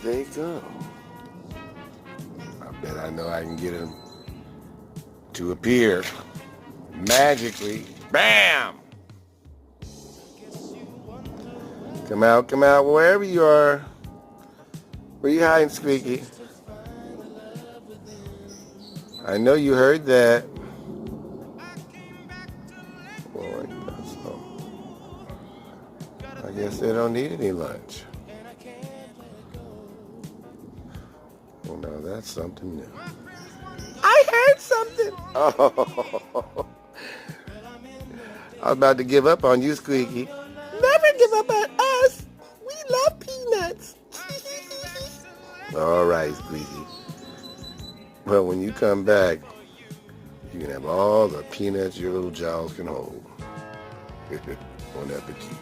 they go. I bet I know I can get him to appear magically. Bam! Come out, wherever you are. Where you hiding, Squeaky? I know you heard that. Boy, so I guess they don't need any lunch. Well, now that's something new. I heard something. Oh, I was about to give up on you, Squeaky. Never give up on us. We love peanuts. All right, Squeaky. Well, when you come back, you can have all the peanuts your little jaws can hold. Bon appetit.